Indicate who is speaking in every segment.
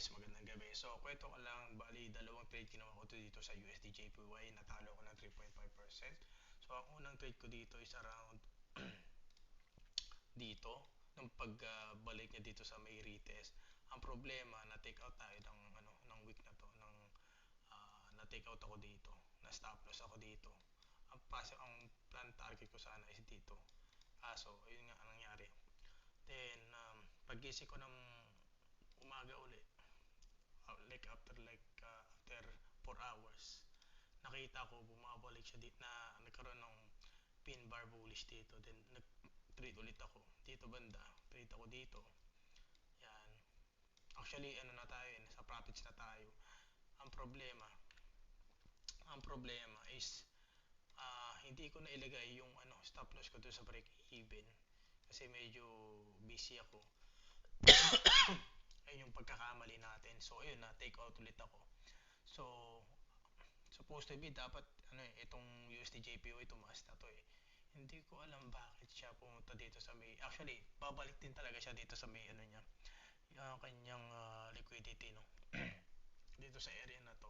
Speaker 1: guys, magandang gabi. So, kwento ko lang, bali dalawang trade ginawa ko dito sa USD JPY, natalo ko ng 3.5%. So, ang unang trade ko dito is around dito, nung pagbalik niya dito sa may retest. Ang problema, na-take out tayo ng week na to, na-take out ako dito, na-stop loss ako dito. Ang plan target ko sana is dito. So, yun nga ang nangyari. Then, pag-gising ko ng umaga uli, after 4 hours, nakita ko bumabalik siya dito, na nagkaroon ng pin bar bullish dito, then nag-trade ulit ako dito banda, trade ako dito. Yan, actually ano na tayo, sa profits na tayo. ang problema ang problema is hindi ko na ilagay yung stop loss ko doon sa break even kasi medyo busy ako. Ayun yung pagkakamali natin. So ayun, na take out ulit ako. So supposed to be dapat itong USD JPY tumaas na to eh. Hindi ko alam bakit siya pumunta dito sa may, actually babalik din talaga siya dito sa may niya, yung kanyang liquidity, no. Dito sa area na to.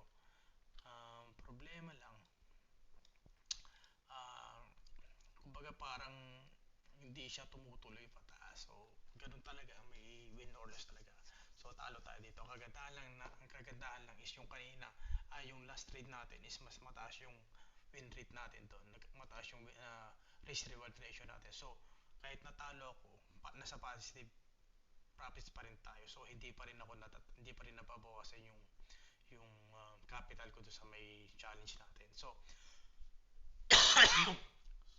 Speaker 1: Problema lang, uh, kumbaga parang hindi siya tumutuloy pataas. So ganun talaga, may win or loss talaga. So talo tayo dito. Ang kagandahan lang is yung kanina, yung last trade natin is mas mataas yung win rate natin doon. Mataas yung risk reward ratio natin. So kahit natalo ako, nasa positive profits pa rin tayo. So hindi pa rin nababawasan yung capital ko doon sa may challenge natin. So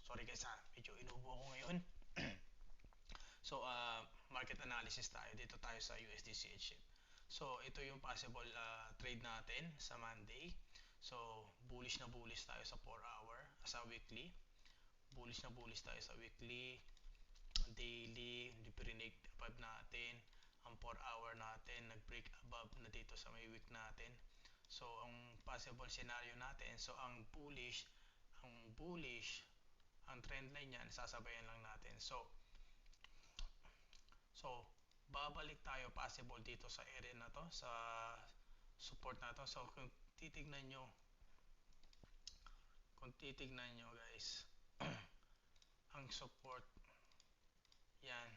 Speaker 1: sorry guys, medyo inubo ako ngayon. So, market analysis tayo. Dito tayo sa USD CHF. So, ito yung possible trade natin sa Monday. So, bullish na bullish tayo sa 4 hour, sa weekly. Bullish na bullish tayo sa weekly, daily, pre-neg above natin. Ang 4 hour natin, nag-break above na dito sa may week natin. So, ang possible scenario natin, so ang trend line niyan, sasabayan lang natin. So, babalik tayo possible dito sa area na to, sa support na to. So, kung titignan nyo guys, ang support, yan,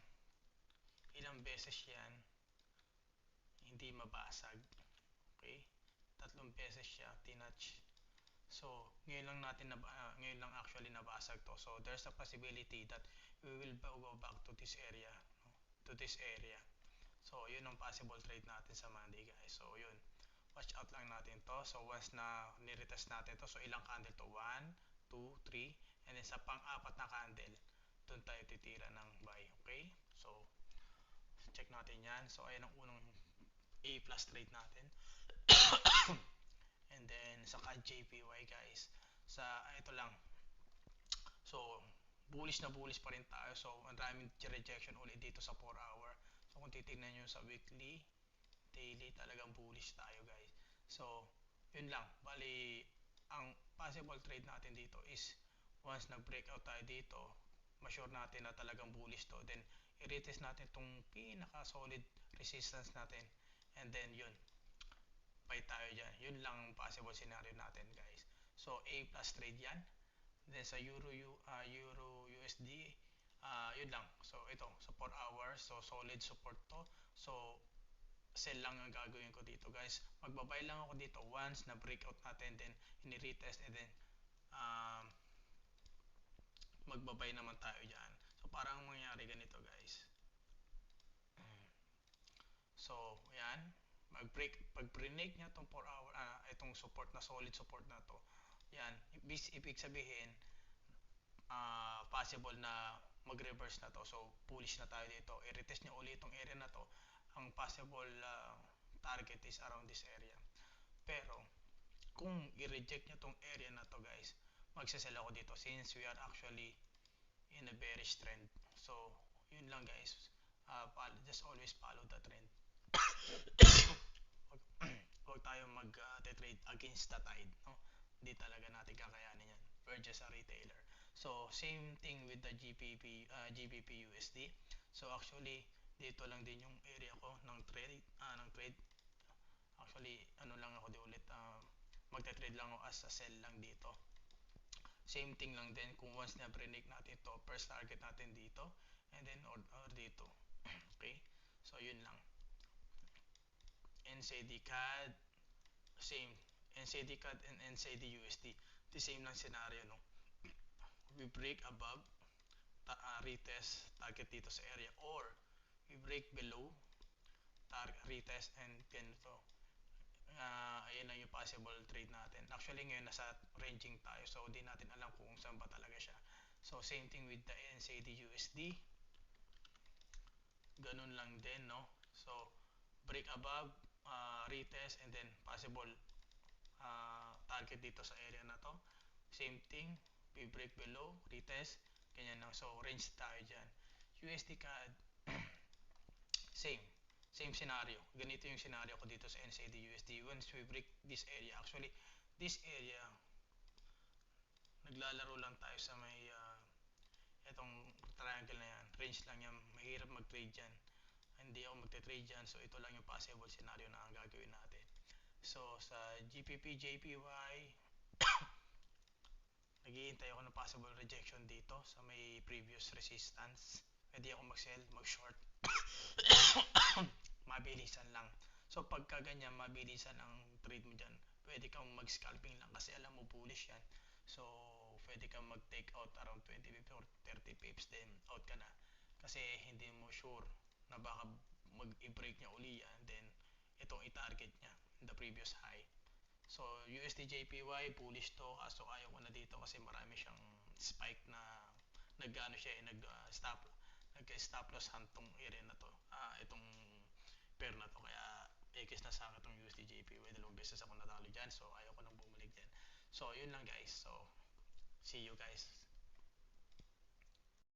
Speaker 1: ilang beses yan, hindi mabasag. Okay? 3 beses siya, tinouch. So, ngayon lang actually nabasag to. So, there's a possibility that we will go back to this area, no? To this area. So, yun ang possible trade natin sa Monday, guys. So, yun. Watch out lang natin to. So, once na niretest natin to, so ilang candle to? 1, 2, 3. And then sa pang-apat na candle, doon tayo titira ng buy. Okay? So, check natin yan. So, ayan ang unang A plus trade natin. And then, sa CAD JPY, guys. Ito lang. So, bullish na bullish pa rin tayo. So, ang daming rejection ulit dito sa 4 hour. So, kung titignan nyo sa weekly, daily, talagang bullish tayo, guys. So, yun lang. Bali, ang possible trade natin dito is once nag-breakout tayo dito, ma-sure natin na talagang bullish to. Then, i-retest natin itong pinaka-solid resistance natin. And then, yun. Buy tayo dyan. Yun lang ang possible scenario natin, guys. So, A plus trade yan. Then, sa Euro USD, yun lang. So, ito, sa 4 hours. So, solid support to. So, sell lang ang gagawin ko dito, guys. Magbabay lang ako dito once na breakout natin, then ini-retest, and then magbabay naman tayo dyan. So, parang mangyari ganito, guys. So, yan. Pag pre-neg niya itong 4 hour, itong support na, solid support na to, yan, ibig sabihin, possible na mag-reverse na to. So, bullish na tayo dito. I-retest niya ulit itong area na to. Ang possible target is around this area. Pero, kung i-reject niya itong area na to, guys, magsasell ako dito since we are actually in a bearish trend. So, yun lang, guys. Just always follow the trend. Huwag tayo mag-trade against the tide, no? Hindi talaga natin kakayanin yan. We're just a retailer. So, same thing with the GBP USD. So, actually, dito lang din yung area ko ng trade. actually ano lang ako di ulit magte-trade lang ako as a sell lang dito. Same thing lang din kung once na break natin to, first target natin dito and then or dito. Okay? So yun lang. NZD CAD same. NZD CAD and NZD USD. The same lang scenario no. We break above retest target dito sa area or we break below retest and ganito. Ayan lang yung possible trade natin. Actually ngayon nasa ranging tayo so di natin alam kung saan ba talaga siya. So same thing with the NZD USD. Ganun lang din no. So break above, retest and then possible target dito sa area na to. Same thing, we break below, retest, ganyan lang. So range tayo dyan. USD CAD, same. Same scenario. Ganito yung scenario ko dito sa NZD USD. Once we break this area, actually, this area, naglalaro lang tayo sa may, itong triangle na yan. Range lang yan. Mahirap mag-trade dyan. Hindi ako magte-trade dyan. So, ito lang yung possible scenario na gagawin natin. So, sa GPP, JPY, naghihintay ako ng possible rejection dito sa may previous resistance. Pwede ako mag-sell, mag-short. Mabilisan lang. So pagka ganyan, mabilisan ang trade mo dyan, pwede kang mag-scalping lang kasi alam mo bullish yan. So pwede kang mag-take out around 20 pips or 30 pips, then out ka na. Kasi hindi mo sure na baka mag-break niya uli yan, then itong i-target niya in the previous high. So USD JPY, bullish to, kaso ayaw ko na dito kasi marami siyang spike na nag-ano siya, nag-stop loss hunt tong area na to. Itong pair na to. Kaya X na sa akin itong USD JPY. Dalawang beses ako natalo dyan. So ayaw ko nang bumalik dyan. So yun lang guys. So see you guys.